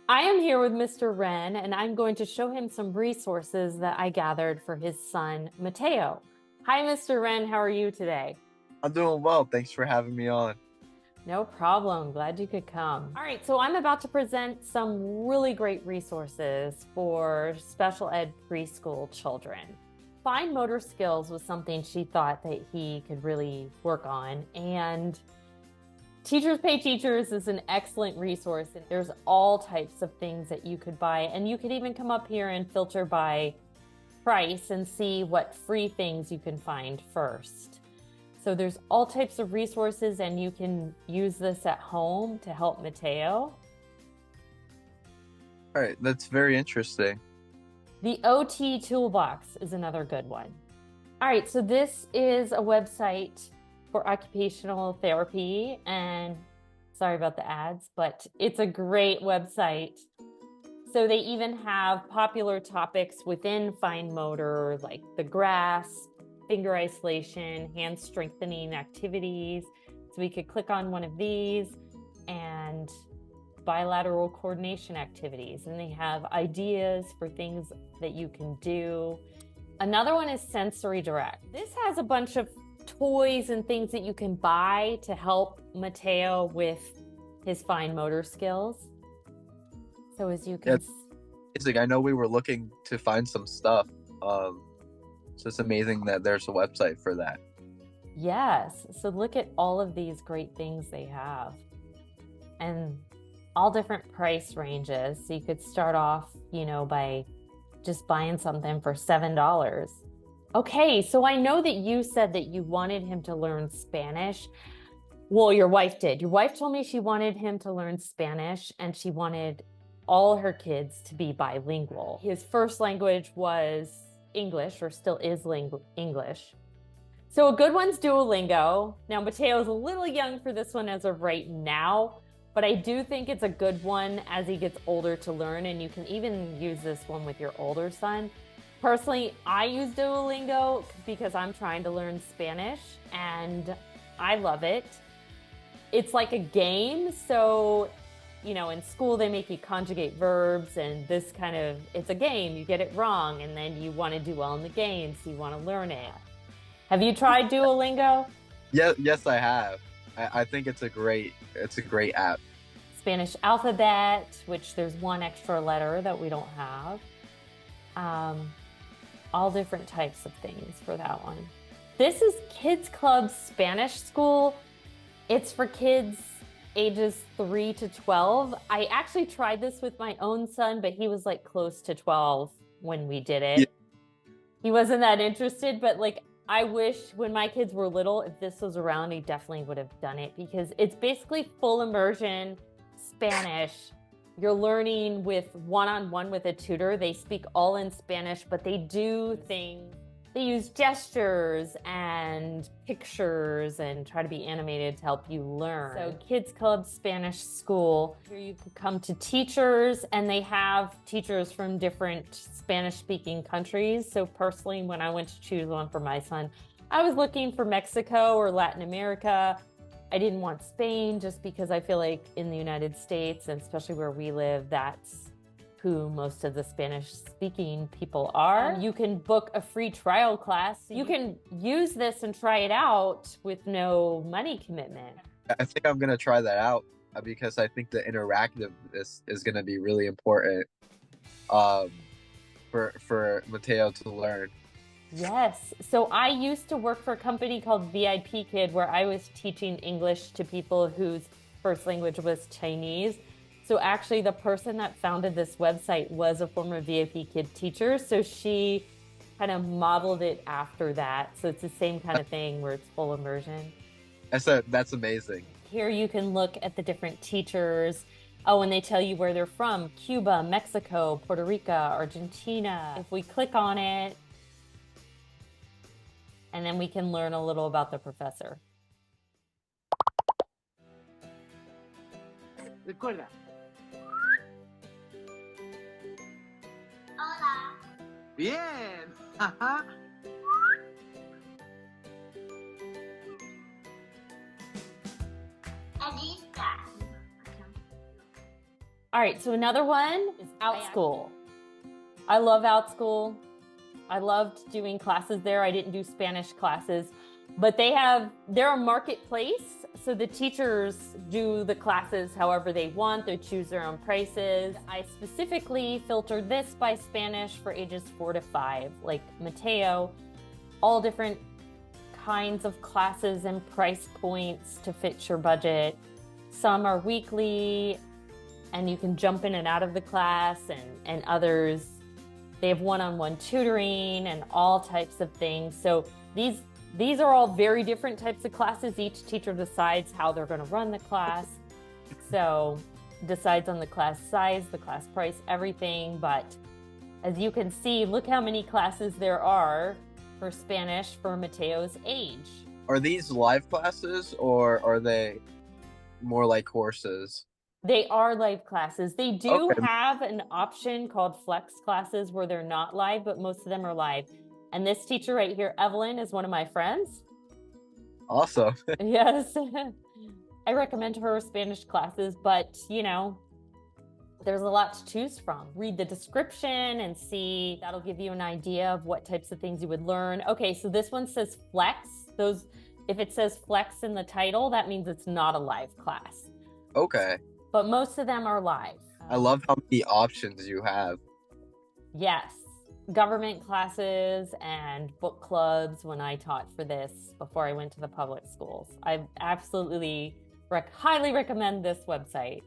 I am here with Mr. Wren, and I'm going to show him some resources that I gathered for his son, Mateo. Hi, Mr. Wren. How are you today? I'm doing well. Thanks for having me on. No problem. Glad you could come. All right, so I'm about to present some really great resources for special ed preschool children. Fine motor skills was something she thought that he could really work on, and Teachers Pay Teachers is an excellent resource. There's all types of things that you could buy, and you could even come up here and filter by price and see what free things you can find first. So there's all types of resources, and you can use this at home to help Mateo. All right, that's very interesting. The OT Toolbox is another good one. All right, so this is a website for occupational therapy, and sorry about the ads, but it's a great website. So they even have popular topics within fine motor, like the grasp, finger isolation, hand strengthening activities. So we could click on one of these and bilateral coordination activities, and they have ideas for things that you can do. Another one is Sensory Direct. This has a bunch of toys and things that you can buy to help Mateo with his fine motor skills. So as you can, Amazing. I know we were looking to find some stuff. It's just amazing that there's a website for that. yes. So look at all of these great things they have, and all different price ranges. So you could start off, by just buying something for $7. Okay, so I know that you said that you wanted him to learn Spanish. Well, your wife did. Your wife told me she wanted him to learn Spanish, and she wanted all her kids to be bilingual. His first language was English, or still is English. So a good one's Duolingo. Now, Mateo's a little young for this one as of right now, but I do think it's a good one as he gets older to learn, and you can even use this one with your older son. Personally, I use Duolingo because I'm trying to learn Spanish, and I love it. It's like a game, so in school they make you conjugate verbs, and it's a game. You get it wrong, and then you want to do well in the game, so you want to learn it. Have you tried Duolingo? Yeah, yes, I have. I think it's a great app. Spanish alphabet, which there's one extra letter that we don't have. All different types of things for that one. This is Kids Club Spanish School. It's for kids ages 3 to 12. I actually tried this with my own son, but he was like close to 12 when we did it. Yeah. He wasn't that interested, but I wish when my kids were little, if this was around, he definitely would have done it, because it's basically full immersion Spanish. You're learning with one-on-one with a tutor. They speak all in Spanish, but they do things. They use gestures and pictures and try to be animated to help you learn. So Kids Club Spanish School, here you could come to teachers, and they have teachers from different Spanish-speaking countries. So personally, when I went to choose one for my son, I was looking for Mexico or Latin America. I didn't want Spain just because I feel like in the United States, and especially where we live, that's who most of the Spanish-speaking people are. You can book a free trial class. You can use this and try it out with no money commitment. I think I'm gonna try that out because I think the interactiveness is gonna be really important for Mateo to learn. Yes. So I used to work for a company called VIP Kid, where I was teaching English to people whose first language was Chinese. So actually, the person that founded this website was a former VIP Kid teacher. So she kind of modeled it after that. So it's the same kind of thing where it's full immersion. That's amazing. Here you can look at the different teachers. Oh, and they tell you where they're from: Cuba, Mexico, Puerto Rico, Argentina. If we click on it, and then we can learn a little about the professor. Recuerda. Hola. Bien. Ajá. Allí está. All right, so another one is OutSchool. I love OutSchool. I loved doing classes there. I didn't do Spanish classes, but they're a marketplace. So the teachers do the classes however they want. They choose their own prices. I specifically filtered this by Spanish for ages 4 to 5, like Mateo, all different kinds of classes and price points to fit your budget. Some are weekly and you can jump in and out of the class, and others, they have one-on-one tutoring and all types of things. So these are all very different types of classes. Each teacher decides how they're going to run the class. So decides on the class size, the class price, everything. But as you can see, look how many classes there are for Spanish for Mateo's age. Are these live classes or are they more like courses? They are live classes. They do Okay. have an option called flex classes where they're not live, but most of them are live. And this teacher right here, Evelyn, is one of my friends. Awesome. Yes. I recommend her Spanish classes, but there's a lot to choose from. Read the description and see. That'll give you an idea of what types of things you would learn. Okay, so this one says flex. If it says flex in the title, that means it's not a live class. Okay. But most of them are live. I love how many options you have. Yes. Government classes and book clubs when I taught for this before I went to the public schools. I absolutely highly recommend this website.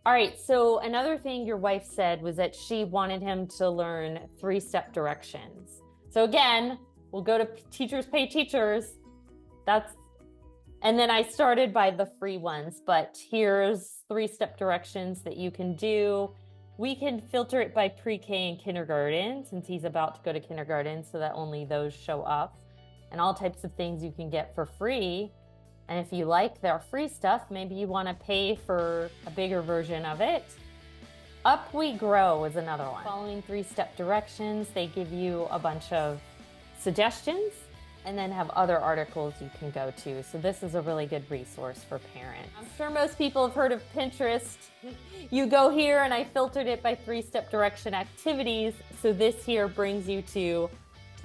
All right, so another thing your wife said was that she wanted him to learn 3-step directions. So again, we'll go to Teachers Pay Teachers. And then I started by the free ones, but here's 3-step directions that you can do. We can filter it by pre-K and kindergarten since he's about to go to kindergarten, so that only those show up, and all types of things you can get for free. And if you like their free stuff, maybe you want to pay for a bigger version of it. Up We Grow is another one. Following 3-step directions, they give you a bunch of suggestions and then have other articles you can go to. So this is a really good resource for parents. I'm sure most people have heard of Pinterest. You go here and I filtered it by 3-step direction activities. So this here brings you to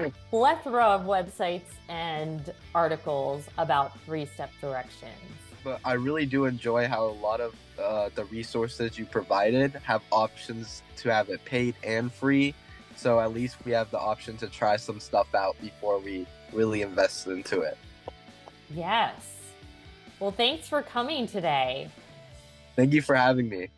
a plethora of websites and articles about 3-step directions. But I really do enjoy how a lot of the resources you provided have options to have it paid and free. So at least we have the option to try some stuff out before we really invest into it. Yes. Well, thanks for coming today. Thank you for having me.